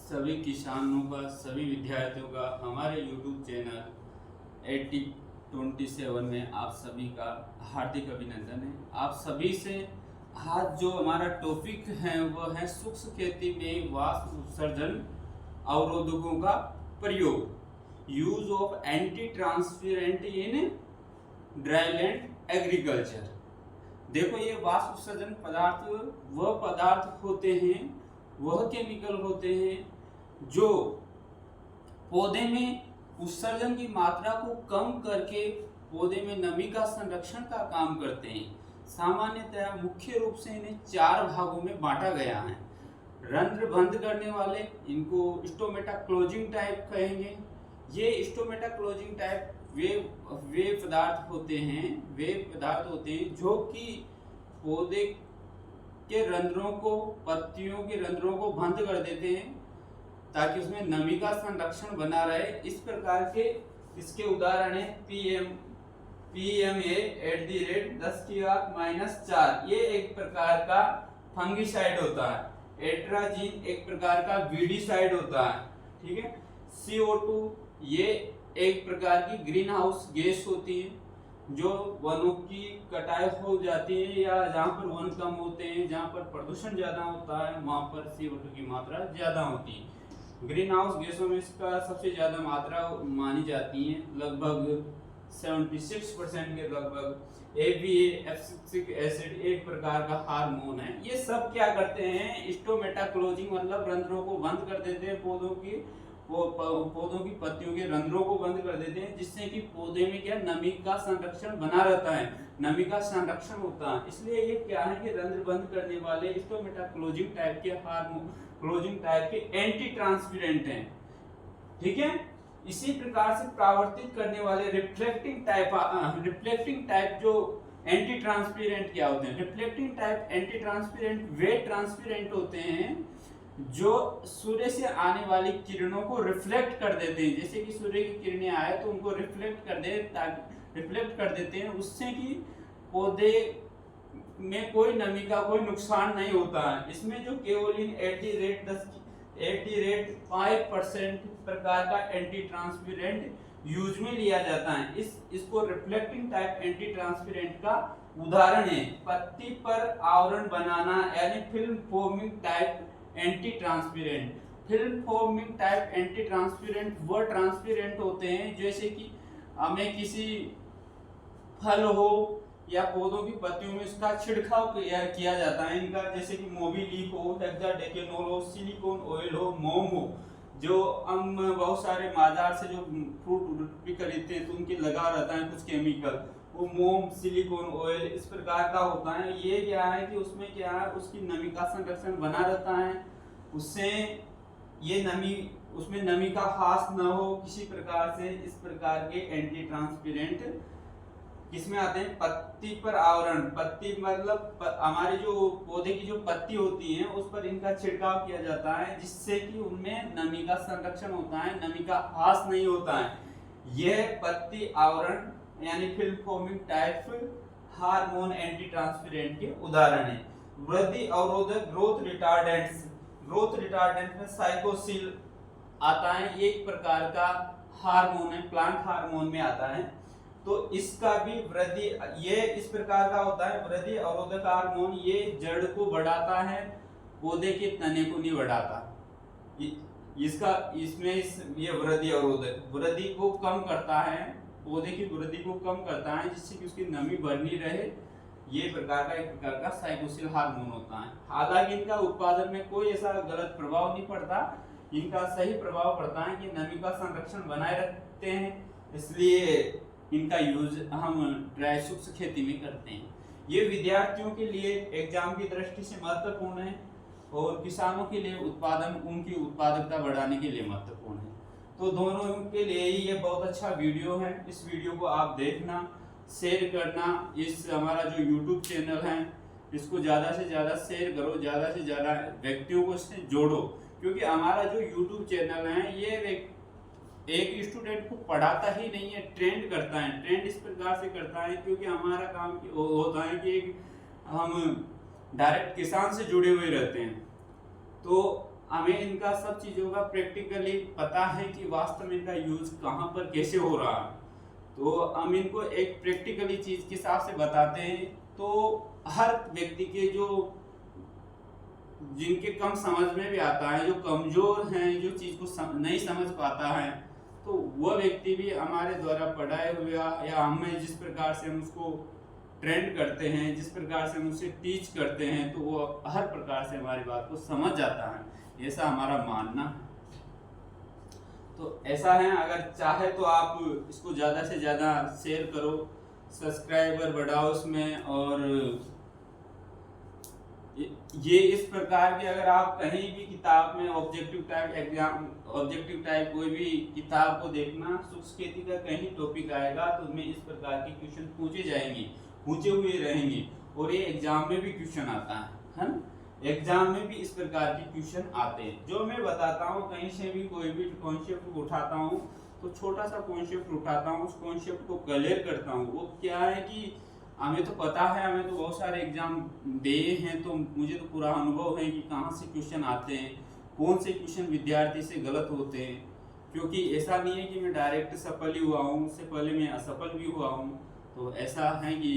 सभी किसानों का, सभी विद्यार्थियों का हमारे YouTube चैनल 8027 में आप सभी का हार्दिक अभिनंदन है। आप सभी से आज जो हमारा टॉपिक है वह है सूक्ष्म खेती में वाष्प उत्सर्जन अवरोधकों का प्रयोग, use of anti transparent in dryland agriculture. देखो, ये वाष्प उत्सर्जन पदार्थ वह पदार्थ होते हैं, वह केमिकल होते हैं जो पौधे में उत्सर्जन की मात्रा को कम करके पौधे में नमी का संरक्षण का काम करते हैं। सामान्यतः मुख्य रूप से इन्हें 4 भागों में बांटा गया है। रंध्र बंद करने वाले, इनको स्टोमेटा क्लोजिंग टाइप कहेंगे। ये स्टोमेटा क्लोजिंग टाइप वे पदार्थ होते हैं जो कि पौधे के रंध्रों को, पत्तियों के रंध्रों को बंद कर देते हैं ताकि उसमें नमी का संरक्षण बना रहे। इस प्रकार के इसके उदाहरण है PMA@10⁻⁴ ये एक प्रकार का फंगिसाइड होता है। एट्राजीन एक प्रकार का वीडिसाइड होता है, ठीक है। CO2 ये एक प्रकार की ग्रीन हाउस गैस होती है जो वनों की कटाई हो जाती है या जहाँ पर वन कम होते हैं, जहाँ पर प्रदूषण ज्यादा होता है, वहाँ पर CO2 की मात्रा ज्यादा होती है। ग्रीन हाउस गैसों में इसका सबसे ज्यादा मात्रा मानी जाती है, लगभग 76% के लगभग। एसिटिक एसिड एक प्रकार का हार्मोन है। ये सब क्या करते हैं, स्टोमेटा क्लोजिंग मतलब रंध्रों को बंद कर देते हैं, पौधों की पत्तियों के रंध्रों को बंद कर देते हैं, जिससे कि पौधे में क्या नमी का संरक्षण बना रहता है, नमी का संरक्षण होता है। इसलिए ये क्या है कि रंध्र बंद करने वाले स्टोमेटा क्लोजिंग टाइप के हार्मोन क्लोजिंग टाइप के एंटी ट्रांसपेरेंट हैं, ठीक है। इसी प्रकार से प्रावर्तित करने वाले रिफ्लेक्टिंग टाइप जो एंटी ट्रांसपेरेंट क्या होते हैं, रिफ्लेक्टिंग टाइप एंटी ट्रांसपेरेंट वे ट्रांसपेरेंट होते हैं जो सूर्य से आने वाली किरणों को रिफ्लेक्ट कर देते हैं। जैसे कि सूर्य की किरणें आए तो उनको रिफ्लेक्ट कर देते हैं, उससे कि पौधे में कोई नमी का कोई नुकसान नहीं होता है। इसमें जो केओलिन 80.5% प्रकार का एंटी ट्रांसपेरेंट यूज में लिया जाता है। इसको रिफ्लेक्टिंग टाइप एंटी ट्रांसपेरेंट का उदाहरण है पत्ती पर आवरण बनाना, यानी film foaming type anti transparent. Film foaming type anti transparent वो ट्रांसपेरेंट होते हैं जैसे कि हमें किसी फल हो या पौधों की पत्तियों में इसका छिड़काव किया जाता है। इनका जैसे कि मोबिलिक हो, हेक्साडेकेनोल हो, सिलिकॉन ऑयल हो, मोम हो, जो हम बहुत सारे बाजार से जो फ्रूट भी खरीदते हैं तो उनके लगा रहता है कुछ केमिकल, वो मोम, सिलिकॉन ऑयल इस प्रकार का होता है। ये क्या है कि उसमें क्या है, उसकी नमी का संरक्षण बना रहता है, उससे ये उसमें नमी का ह्रास न हो किसी प्रकार से। इस प्रकार के एंटी ट्रांसपेरेंट किसमें आते हैं, पत्ती पर आवरण। पत्ती मतलब हमारी जो पौधे की जो पत्ती होती है उस पर इनका छिड़काव किया जाता है, जिससे कि उनमें नमी का संरक्षण होता है, नमी का ह्रास नहीं होता है। यह पत्ती आवरण यानी film foaming type hormone anti transparent के उदाहरण है। वृद्धि अवरोधक ग्रोथ रिटार्डेंट में साइकोसिल आता है। ये एक प्रकार का हार्मोन है, प्लांट हार्मोन में आता है। तो इसका भी ये इस प्रकार का होता है वृद्धि अवरोधक हार्मोन। ये जड़ को बढ़ाता है, पौधे के तने को नहीं बढ़ाता। ये वृद्धि को कम करता है, पौधे की वृद्धि को कम करता है, जिससे कि उसकी नमी बनी रहे। ये एक प्रकार का साइकोसिल हार्मोन होता है। हालांकि इनका उत्पादन में कोई ऐसा गलत प्रभाव नहीं पड़ता, इनका सही प्रभाव पड़ता है कि नमी का संरक्षण बनाए रखते हैं, इसलिए इनका यूज हम ड्राई शुष्क खेती में करते हैं। ये विद्यार्थियों के लिए एग्जाम की दृष्टि से महत्वपूर्ण है और किसानों के लिए उनकी उत्पादकता बढ़ाने के लिए महत्वपूर्ण है। तो दोनों के लिए ही ये बहुत अच्छा वीडियो है। इस वीडियो को आप देखना, शेयर करना। इस हमारा जो YouTube चैनल है इसको ज़्यादा से ज़्यादा शेयर करो, ज़्यादा से ज़्यादा व्यक्तियों को इससे जोड़ो, क्योंकि हमारा जो YouTube चैनल है ये एक स्टूडेंट को पढ़ाता ही नहीं है, ट्रेंड करता है। ट्रेंड इस प्रकार से करता है क्योंकि हमारा काम होता है कि हम डायरेक्ट किसान से जुड़े हुए रहते हैं। तो हमें इनका सब चीज़ों का प्रैक्टिकली पता है कि वास्तव में इनका यूज कहाँ पर कैसे हो रहा है, तो हम इनको एक प्रैक्टिकली चीज़ के हिसाब से बताते हैं। तो हर व्यक्ति के जो जिनके कम समझ में भी आता है, जो कमजोर हैं, जो चीज़ को नहीं समझ पाता है, तो वह व्यक्ति भी हमारे द्वारा पढ़ाए हुए या हमें जिस प्रकार से हम उसको ट्रेंड करते हैं, जिस प्रकार से हम उसे टीच करते हैं, तो वो हर प्रकार से हमारी बात को समझ जाता है, ऐसा हमारा मानना है। तो ऐसा है, अगर चाहे तो आप इसको ज़्यादा से ज़्यादा शेयर करो, सब्सक्राइबर बढ़ाओ इसमें। और ये इस प्रकार की अगर आप कहीं भी किताब में ऑब्जेक्टिव टाइप कोई भी किताब को देखना, शुष्क खेती का कहीं टॉपिक आएगा तो उसमें इस प्रकार के क्वेश्चन पूछे जाएंगे, पूछे हुए रहेंगे, और ये एग्जाम में भी क्वेश्चन आता है ना, एग्जाम में भी इस प्रकार के क्वेश्चन आते हैं। जो मैं बताता हूँ, कहीं से भी कोई भी कॉन्सेप्ट उठाता हूँ तो छोटा सा कॉन्सेप्ट उठाता हूँ, उस कॉन्सेप्ट को क्लियर करता हूँ। वो क्या है कि हमें तो पता है, हमें तो बहुत सारे एग्जाम दिए हैं, तो मुझे तो पूरा अनुभव है कि कहाँ से क्वेश्चन आते हैं, कौन से क्वेश्चन विद्यार्थी से गलत होते हैं। क्योंकि ऐसा नहीं है कि मैं डायरेक्ट सफल ही हुआ हूँ, उससे पहले मैं असफल भी हुआ हूँ। तो ऐसा है कि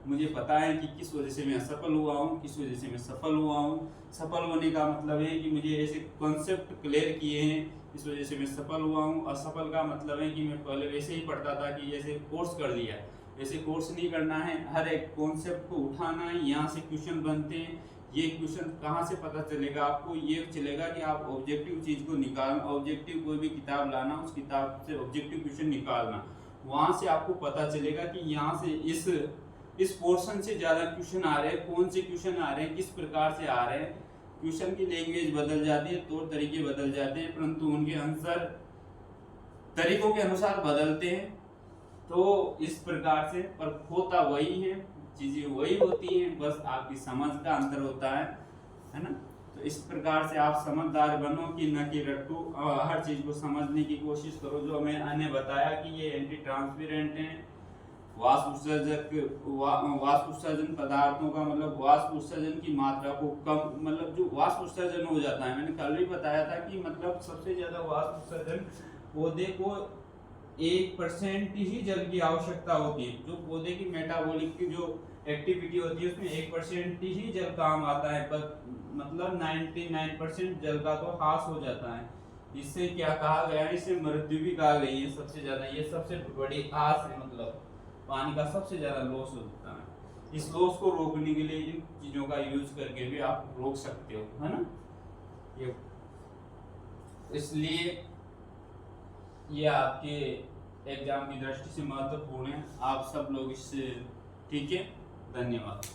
मुझे पता है कि किस वजह से मैं असफल हुआ हूँ, किस वजह से मैं सफल हुआ हूँ। सफल होने का मतलब है कि मुझे ऐसे कॉन्सेप्ट क्लियर किए हैं, इस वजह से मैं सफल हुआ हूँ। असफल का मतलब है कि मैं पहले वैसे ही पढ़ता था कि ऐसे कोर्स कर लिया, ऐसे कोर्स नहीं करना है। हर एक कॉन्सेप्ट को उठाना है, यहाँ से क्वेश्चन बनते हैं। ये क्वेश्चन कहाँ से पता चलेगा आपको? ये चलेगा कि आप ऑब्जेक्टिव चीज़ को निकालना, ऑब्जेक्टिव कोई भी किताब लाना, उस किताब से ऑब्जेक्टिव क्वेश्चन निकालना, वहाँ से आपको पता चलेगा कि यहाँ से इस पोर्शन से ज़्यादा क्वेश्चन आ रहे हैं, कौन से क्वेश्चन आ रहे हैं, किस प्रकार से आ रहे हैं। क्वेश्चन की लैंग्वेज बदल जाती है, तौर तरीके बदल जाते हैं, परंतु उनके आंसर तरीकों के अनुसार बदलते हैं। तो इस प्रकार से, पर होता वही है, चीजें वही होती हैं, बस आपकी समझ का अंतर होता है ना। तो इस प्रकार से आप समझदार बनो कि न कि रट्टू, हर चीज को समझने की कोशिश करो। जो मैंने बताया कि ये एंटी ट्रांसपेरेंट हैं, वाष्प उत्सर्जन पदार्थों का मतलब वाष्प उत्सर्जन की मात्रा को कम, मतलब जो वाष्प उत्सर्जन हो जाता है, मैंने कल भी बताया था कि मतलब सबसे ज्यादा वाष्प उत्सर्जन पौधे को 1% ही जल की आवश्यकता होती है। जो पौधे की मेटाबॉलिक की जो एक्टिविटी होती है उसमें 1% ही जल काम आता है, पर मतलब 99% जल का तो ह्रास हो जाता है। इससे क्या कहा गया है, इसे मृत्यु भी कहा गई है सबसे ज्यादा। ये सबसे बड़ी आस है, मतलब पानी का सबसे ज्यादा लॉस होता है। इस लॉस को रोकने के लिए इन चीजों का यूज करके भी आप रोक सकते हो, है ना। ये इसलिए ये आपके एग्जाम की दृष्टि से महत्वपूर्ण है। आप सब लोग इससे, ठीक है, धन्यवाद।